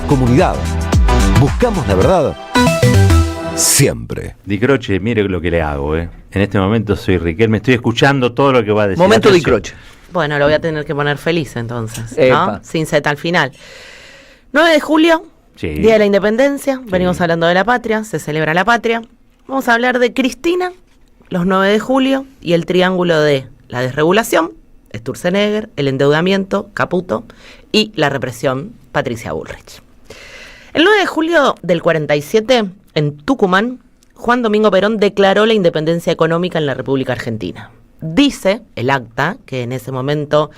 Hacemos comunidad. Buscamos la verdad siempre. Di Croce, mire lo que le hago, En este momento soy Riquelme, estoy escuchando todo lo que va a decir. Momento Di Croce. Bueno, lo voy a tener que poner feliz entonces, Epa. ¿no? Sin Z al final. 9 de julio, Sí. Día de la Independencia. Venimos hablando de la patria, se celebra la patria. Vamos a hablar de Cristina, los 9 de julio y el triángulo de la desregulación, Sturzenegger, el endeudamiento, Caputo, y la represión, Patricia Bullrich. El 9 de julio del 47, en Tucumán, Juan Domingo Perón declaró la independencia económica en la República Argentina. Dice el acta, que en ese momento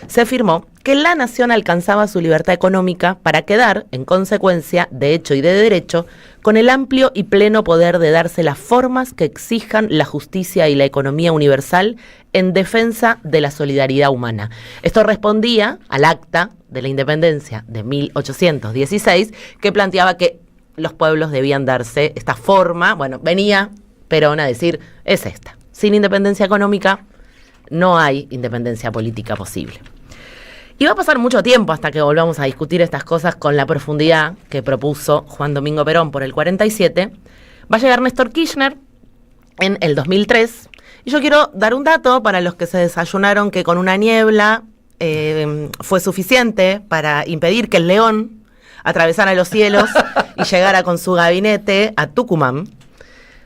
se firmó, que la nación alcanzaba su libertad económica para quedar, en consecuencia, de hecho y de derecho, con el amplio y pleno poder de darse las formas que exijan la justicia y la economía universal en defensa de la solidaridad humana. Esto respondía al acta de la independencia de 1816, que planteaba que los pueblos debían darse esta forma. Bueno, venía Perón a decir, es esta. Sin independencia económica no hay independencia política posible. Y va a pasar mucho tiempo hasta que volvamos a discutir estas cosas con la profundidad que propuso Juan Domingo Perón por el 47. Va a llegar Néstor Kirchner en el 2003. Y yo quiero dar un dato para los que se desayunaron que con una niebla fue suficiente para impedir que el león atravesara los cielos y llegara con su gabinete a Tucumán.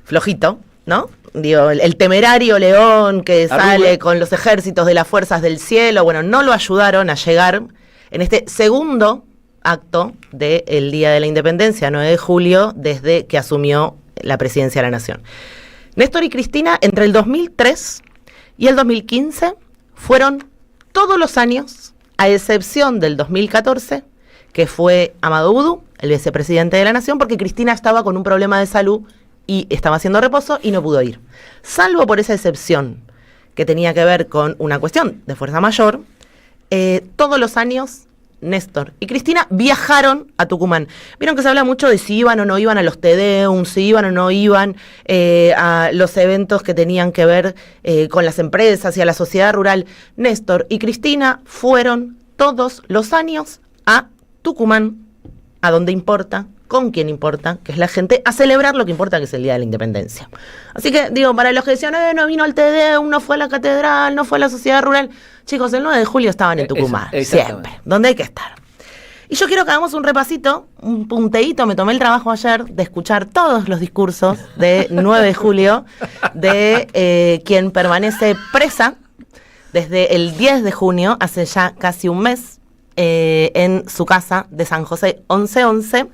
Flojito, ¿no? Digo, el temerario león que sale con los ejércitos de las fuerzas del cielo, bueno, no lo ayudaron a llegar en este segundo acto del Día de la Independencia, 9 de julio, desde que asumió la presidencia de la Nación. Néstor y Cristina, entre el 2003 y el 2015, fueron todos los años, a excepción del 2014, que fue Amadou Oudou, el vicepresidente de la Nación, porque Cristina estaba con un problema de salud y estaba haciendo reposo y no pudo ir. Salvo por esa excepción que tenía que ver con una cuestión de fuerza mayor, todos los años Néstor y Cristina viajaron a Tucumán. Vieron que se habla mucho de si iban o no iban a los Tedeum, si iban o no iban a los eventos que tenían que ver con las empresas y a la sociedad rural. Néstor y Cristina fueron todos los años a Tucumán, a donde importa, con quien importa, que es la gente, a celebrar lo que importa, que es el Día de la Independencia. Así que, digo, para los que decían, no vino al Tedeum, no fue a la catedral, no fue a la sociedad rural, chicos, el 9 de julio estaban en Tucumán, siempre, donde hay que estar. Y yo quiero que hagamos un repasito, un punteíto, me tomé el trabajo ayer de escuchar todos los discursos de 9 de julio, de quien permanece presa desde el 10 de junio, hace ya casi un mes, en su casa de San José 1111.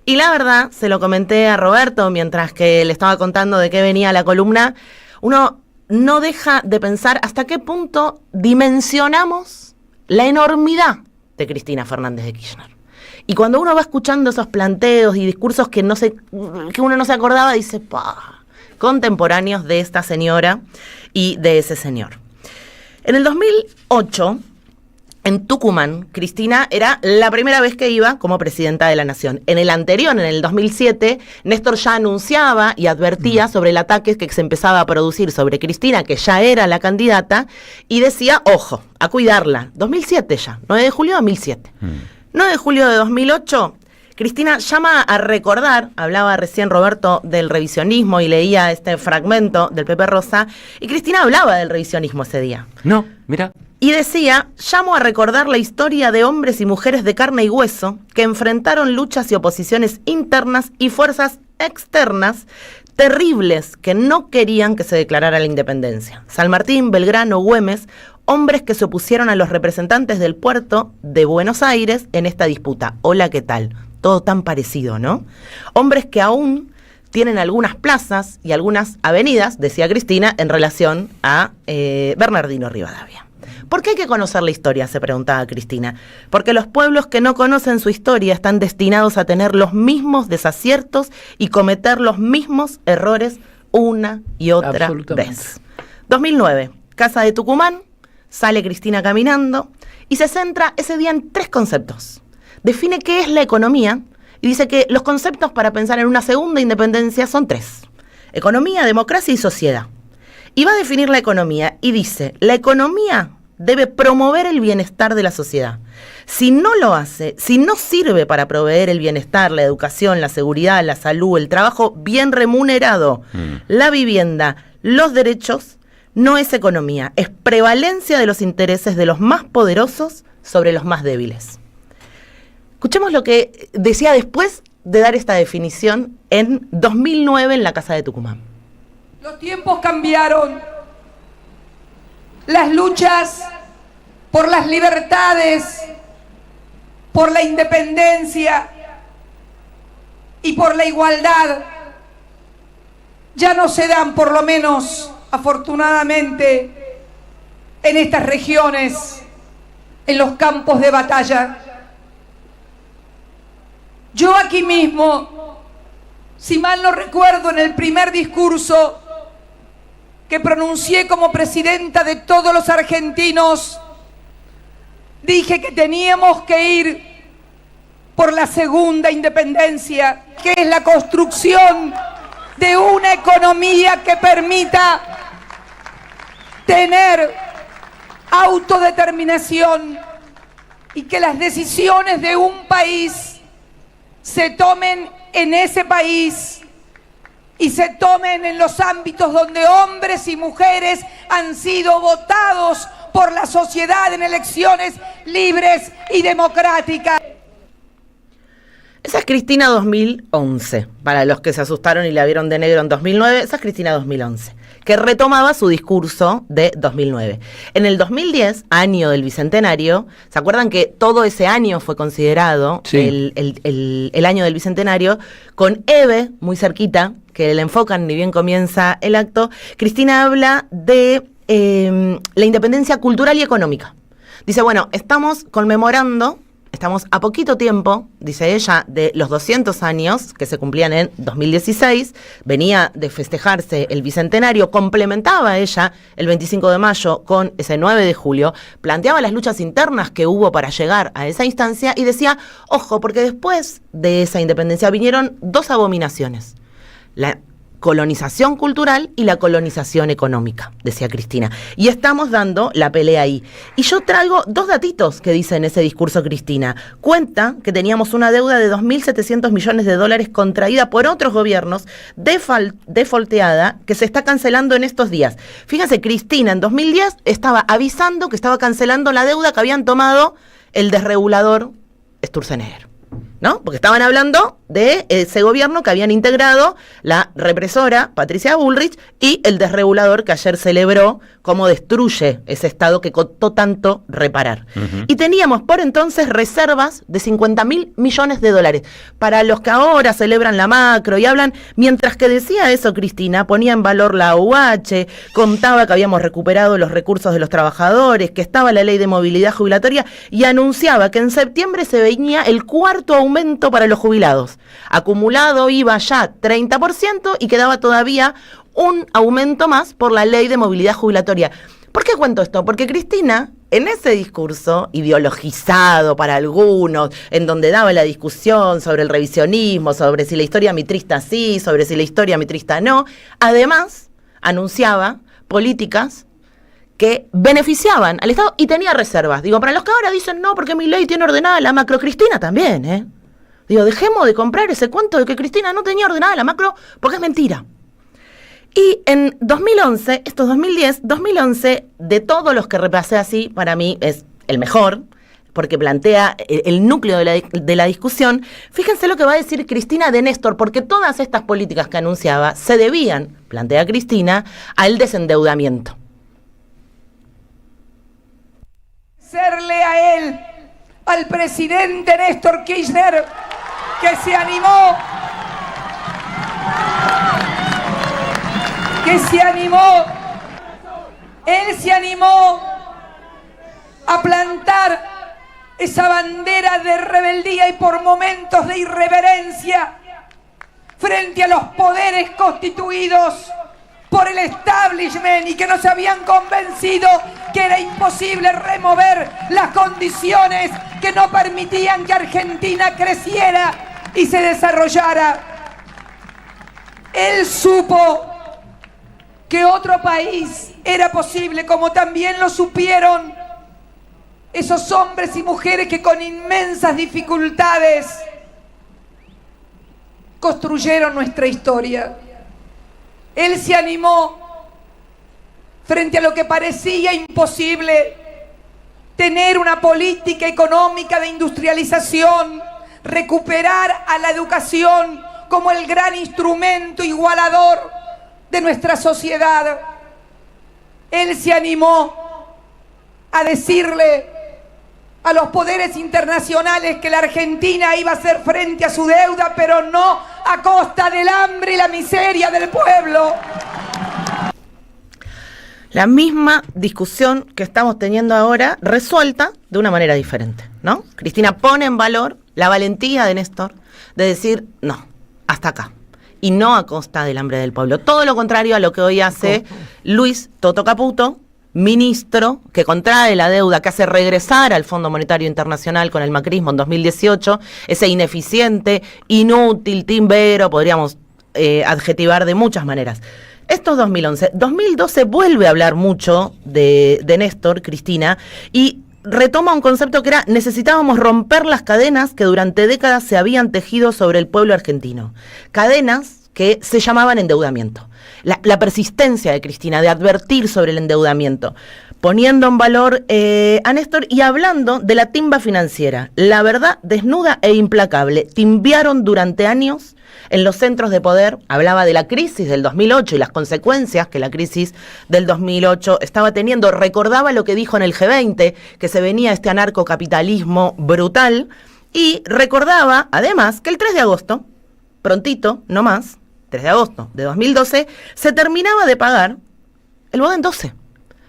Y la verdad, se lo comenté a Roberto mientras que le estaba contando de qué venía la columna, uno no deja de pensar hasta qué punto dimensionamos la enormidad de Cristina Fernández de Kirchner. Y cuando uno va escuchando esos planteos y discursos que uno no se acordaba, dice, ¡pah!, contemporáneos de esta señora y de ese señor. En el 2008... en Tucumán, Cristina era la primera vez que iba como presidenta de la Nación. En el anterior, en el 2007, Néstor ya anunciaba y advertía sobre el ataque que se empezaba a producir sobre Cristina, que ya era la candidata, y decía, ojo, a cuidarla. 2007 ya, 9 de julio de 2007. 9 de julio de 2008, Cristina llama a recordar, hablaba recién Roberto del revisionismo y leía este fragmento del Pepe Rosa, y Cristina hablaba del revisionismo ese día. No, mira. Y decía, llamo a recordar la historia de hombres y mujeres de carne y hueso que enfrentaron luchas y oposiciones internas y fuerzas externas terribles que no querían que se declarara la independencia. San Martín, Belgrano, Güemes, hombres que se opusieron a los representantes del puerto de Buenos Aires en esta disputa. Hola, ¿qué tal? Todo tan parecido, ¿no? Hombres que aún tienen algunas plazas y algunas avenidas, decía Cristina, en relación a Bernardino Rivadavia. ¿Por qué hay que conocer la historia?, se preguntaba Cristina. Porque los pueblos que no conocen su historia están destinados a tener los mismos desaciertos y cometer los mismos errores una y otra vez. 2009, Casa de Tucumán, sale Cristina caminando y se centra ese día en 3 conceptos. Define qué es la economía y dice que los conceptos para pensar en una segunda independencia son 3. Economía, democracia y sociedad. Y va a definir la economía y dice, la economía debe promover el bienestar de la sociedad. Si no lo hace, si no sirve para proveer el bienestar, la educación, la seguridad, la salud, el trabajo bien remunerado, la vivienda, los derechos, no es economía, es prevalencia de los intereses de los más poderosos sobre los más débiles. Escuchemos lo que decía después de dar esta definición en 2009 en la Casa de Tucumán. Los tiempos cambiaron. Las luchas por las libertades, por la independencia y por la igualdad ya no se dan, por lo menos afortunadamente, en estas regiones, en los campos de batalla. Yo aquí mismo, si mal no recuerdo, en el primer discurso que pronuncié como presidenta de todos los argentinos, dije que teníamos que ir por la segunda independencia, que es la construcción de una economía que permita tener autodeterminación y que las decisiones de un país se tomen en ese país y se tomen en los ámbitos donde hombres y mujeres han sido votados por la sociedad en elecciones libres y democráticas. Esa es Cristina 2011, para los que se asustaron y la vieron de negro en 2009, esa es Cristina 2011, que retomaba su discurso de 2009. En el 2010, año del Bicentenario, ¿se acuerdan que todo ese año fue considerado el año del Bicentenario? Con Eve, muy cerquita, que le enfocan ni bien comienza el acto, Cristina habla de la independencia cultural y económica. Dice, bueno, estamos conmemorando... Estamos a poquito tiempo, dice ella, de los 200 años que se cumplían en 2016, venía de festejarse el Bicentenario, complementaba ella el 25 de mayo con ese 9 de julio, planteaba las luchas internas que hubo para llegar a esa instancia y decía, ojo, porque después de esa independencia vinieron dos abominaciones, la colonización cultural y la colonización económica, decía Cristina. Y estamos dando la pelea ahí. Y yo traigo dos datitos que dice en ese discurso Cristina. Cuenta que teníamos una deuda de 2.700 millones de dólares contraída por otros gobiernos, defaulteada, que se está cancelando en estos días. Fíjense, Cristina en 2010 estaba avisando que estaba cancelando la deuda que habían tomado el desregulador Sturzenegger, ¿no? Porque estaban hablando de ese gobierno que habían integrado la represora Patricia Bullrich y el desregulador que ayer celebró cómo destruye ese Estado que costó tanto reparar. Y teníamos por entonces reservas de 50.000 millones de dólares. Para los que ahora celebran la macro y hablan, mientras que decía eso Cristina, ponía en valor la AUH, contaba que habíamos recuperado los recursos de los trabajadores, que estaba la ley de movilidad jubilatoria y anunciaba que en septiembre se venía el cuarto aumento para los jubilados. Acumulado iba ya 30% y quedaba todavía un aumento más por la ley de movilidad jubilatoria. ¿Por qué cuento esto? Porque Cristina, en ese discurso ideologizado para algunos, en donde daba la discusión sobre el revisionismo, sobre si la historia mitrista sí, sobre si la historia mitrista no, además anunciaba políticas que beneficiaban al Estado y tenía reservas. Digo, para los que ahora dicen no, porque mi ley tiene ordenada la macro, Cristina también, ¿eh? Digo, dejemos de comprar ese cuento de que Cristina no tenía ordenada la macro, porque es mentira. Y en 2011, esto es 2010, 2011, de todos los que repasé así, para mí es el mejor, porque plantea el núcleo de la discusión. Fíjense lo que va a decir Cristina de Néstor, porque todas estas políticas que anunciaba se debían, plantea Cristina, al desendeudamiento. Serle a él, al presidente Néstor Kirchner, que se animó, él se animó a plantar esa bandera de rebeldía y por momentos de irreverencia frente a los poderes constituidos por el establishment y que no se habían convencido que era imposible remover las condiciones que no permitían que Argentina creciera y se desarrollara. Él supo que otro país era posible, como también lo supieron esos hombres y mujeres que con inmensas dificultades construyeron nuestra historia. Él se animó frente a lo que parecía imposible, tener una política económica de industrialización, recuperar a la educación como el gran instrumento igualador de nuestra sociedad. Él se animó a decirle a los poderes internacionales que la Argentina iba a hacer frente a su deuda, pero no a costa del hambre y la miseria del pueblo. La misma discusión que estamos teniendo ahora, resuelta de una manera diferente, ¿no? Cristina pone en valor la valentía de Néstor de decir, no, hasta acá, y no a costa del hambre del pueblo. Todo lo contrario a lo que hoy hace Luis Toto Caputo, ministro que contrae la deuda, que hace regresar al Fondo Monetario Internacional con el macrismo en 2018, ese ineficiente, inútil, timbero, podríamos adjetivar de muchas maneras. Esto es 2011. 2012 vuelve a hablar mucho de Néstor, Cristina, y retoma un concepto que era: necesitábamos romper las cadenas que durante décadas se habían tejido sobre el pueblo argentino. Cadenas que se llamaban endeudamiento. La persistencia de Cristina de advertir sobre el endeudamiento, poniendo en valor a Néstor y hablando de la timba financiera. La verdad desnuda e implacable. Timbiaron durante años en los centros de poder. Hablaba de la crisis del 2008 y las consecuencias que la crisis del 2008 estaba teniendo. Recordaba lo que dijo en el G20, que se venía este anarcocapitalismo brutal. Y recordaba, además, que el 3 de agosto, prontito, no más, 3 de agosto de 2012, se terminaba de pagar el Boden 12.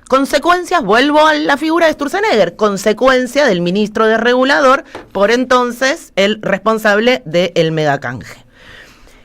Consecuencias, vuelvo a la figura de Sturzenegger, consecuencia del ministro desregulador, por entonces el responsable del megacanje.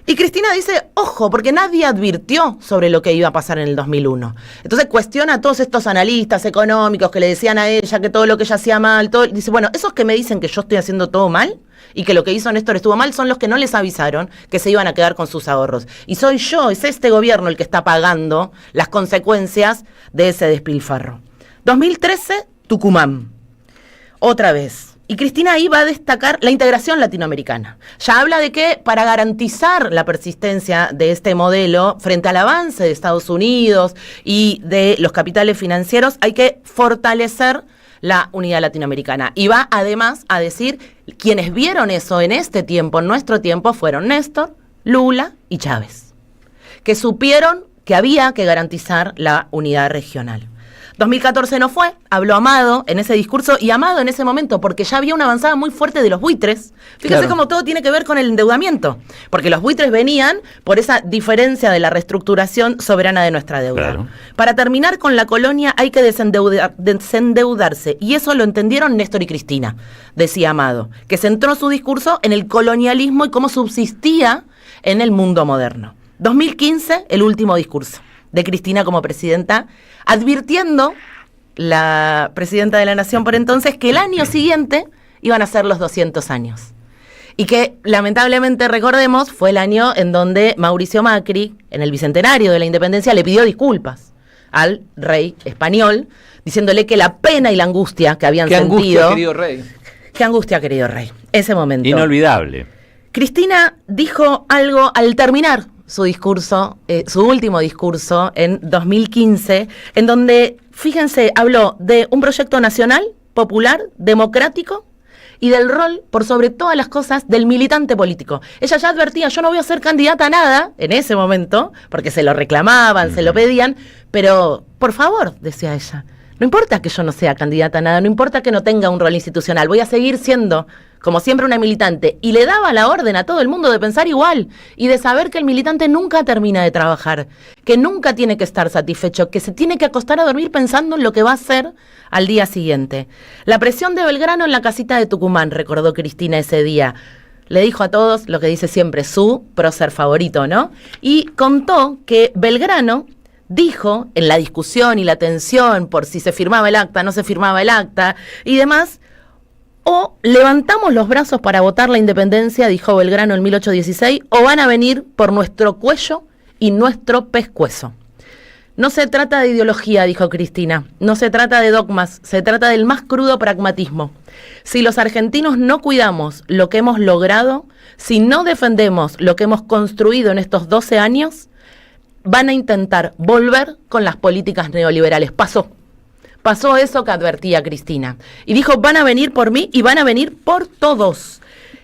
Y Cristina dice, ojo, porque nadie advirtió sobre lo que iba a pasar en el 2001. Entonces cuestiona a todos estos analistas económicos que le decían a ella que todo lo que ella hacía mal, todo, dice, bueno, esos que me dicen que yo estoy haciendo todo mal y que lo que hizo Néstor estuvo mal son los que no les avisaron que se iban a quedar con sus ahorros. Y soy yo, es este gobierno el que está pagando las consecuencias de ese despilfarro. 2013, Tucumán. Otra vez. Y Cristina ahí va a destacar la integración latinoamericana. Ya habla de que para garantizar la persistencia de este modelo frente al avance de Estados Unidos y de los capitales financieros, hay que fortalecer la unidad latinoamericana. Y va además a decir, quienes vieron eso en este tiempo, en nuestro tiempo, fueron Néstor, Lula y Chávez, que supieron que había que garantizar la unidad regional. 2014 no fue, habló Amado en ese discurso, y Amado en ese momento, porque ya había una avanzada muy fuerte de los buitres. Fíjese cómo todo tiene que ver con el endeudamiento, porque los buitres venían por esa diferencia de la reestructuración soberana de nuestra deuda. Claro. Para terminar con la colonia hay que desendeudarse, y eso lo entendieron Néstor y Cristina, decía Amado, que centró su discurso en el colonialismo y cómo subsistía en el mundo moderno. 2015, el último discurso de Cristina como presidenta, advirtiendo la presidenta de la Nación por entonces que el año siguiente iban a ser los 200 años. Y que, lamentablemente, recordemos, fue el año en donde Mauricio Macri, en el bicentenario de la independencia, le pidió disculpas al rey español, diciéndole que la pena y la angustia que habían sentido... ¡Qué angustia, querido rey! ¡Qué angustia, querido rey! Ese momento. Inolvidable. Cristina dijo algo al terminar su discurso, su último discurso en 2015, en donde, fíjense, habló de un proyecto nacional, popular, democrático y del rol, por sobre todas las cosas, del militante político. Ella ya advertía, yo no voy a ser candidata a nada en ese momento, porque se lo reclamaban, se lo pedían, pero, por favor, decía ella, no importa que yo no sea candidata a nada, no importa que no tenga un rol institucional, voy a seguir siendo, como siempre, una militante. Y le daba la orden a todo el mundo de pensar igual y de saber que el militante nunca termina de trabajar, que nunca tiene que estar satisfecho, que se tiene que acostar a dormir pensando en lo que va a hacer al día siguiente. La presión de Belgrano en la casita de Tucumán, recordó Cristina ese día. Le dijo a todos lo que dice siempre, su prócer favorito, ¿no? Y contó que Belgrano dijo en la discusión y la tensión por si se firmaba el acta, no se firmaba el acta y demás, o levantamos los brazos para votar la independencia, dijo Belgrano en 1816, o van a venir por nuestro cuello y nuestro pescuezo. No se trata de ideología, dijo Cristina, no se trata de dogmas, se trata del más crudo pragmatismo. Si los argentinos no cuidamos lo que hemos logrado, si no defendemos lo que hemos construido en estos 12 años, van a intentar volver con las políticas neoliberales. Pasó eso que advertía Cristina. Y dijo, van a venir por mí y van a venir por todos.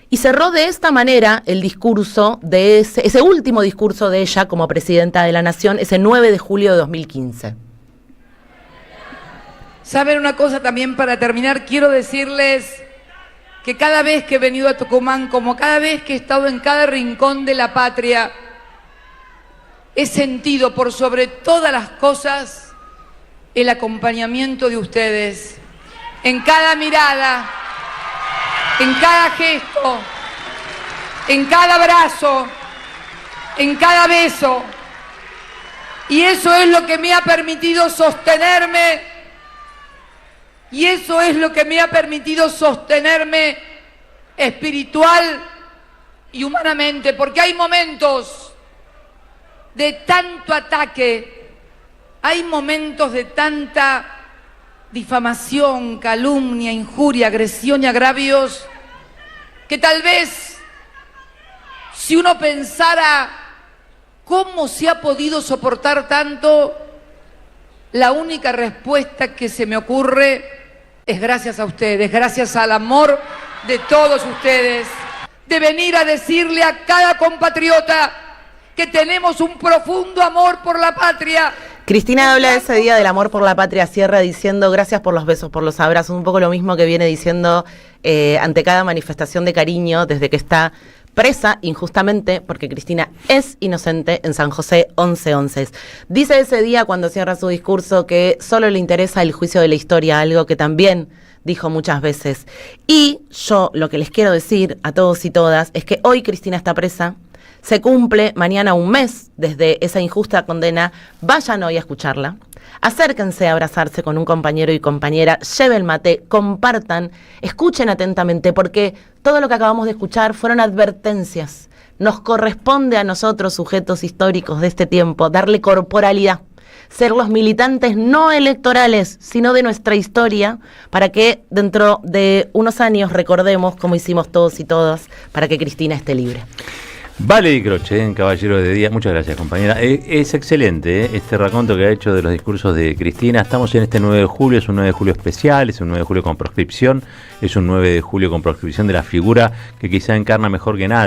Y cerró de esta manera el discurso de ese último discurso de ella como presidenta de la Nación, ese 9 de julio de 2015. ¿Saben una cosa también para terminar? Quiero decirles que cada vez que he venido a Tucumán, como cada vez que he estado en cada rincón de la patria, he sentido por sobre todas las cosas el acompañamiento de ustedes. En cada mirada, en cada gesto, en cada abrazo, en cada beso. Y eso es lo que me ha permitido sostenerme. Y eso es lo que me ha permitido sostenerme espiritual y humanamente. Porque hay momentos de tanto ataque, hay momentos de tanta difamación, calumnia, injuria, agresión y agravios, que tal vez si uno pensara cómo se ha podido soportar tanto, la única respuesta que se me ocurre es gracias a ustedes, gracias al amor de todos ustedes, de venir a decirle a cada compatriota que tenemos un profundo amor por la patria. Cristina habla de ese día del amor por la patria, cierra diciendo gracias por los besos, por los abrazos, un poco lo mismo que viene diciendo ante cada manifestación de cariño desde que está presa injustamente, porque Cristina es inocente, en San José 1111. Dice ese día cuando cierra su discurso que solo le interesa el juicio de la historia, algo que también dijo muchas veces. Y yo lo que les quiero decir a todos y todas es que hoy Cristina está presa. Se cumple mañana un mes desde esa injusta condena. Vayan hoy a escucharla. Acérquense a abrazarse con un compañero y compañera. Lleven el mate, compartan, escuchen atentamente, porque todo lo que acabamos de escuchar fueron advertencias. Nos corresponde a nosotros, sujetos históricos de este tiempo, darle corporalidad. Ser los militantes no electorales, sino de nuestra historia, para que dentro de unos años recordemos cómo hicimos todos y todas para que Cristina esté libre. Vale Di Croce, en Caballero de Día. Muchas gracias, compañera. Es excelente este raconto que ha hecho de los discursos de Cristina. Estamos en este 9 de julio, es un 9 de julio especial, es un 9 de julio con proscripción, es un 9 de julio con proscripción de la figura que quizá encarna mejor que nadie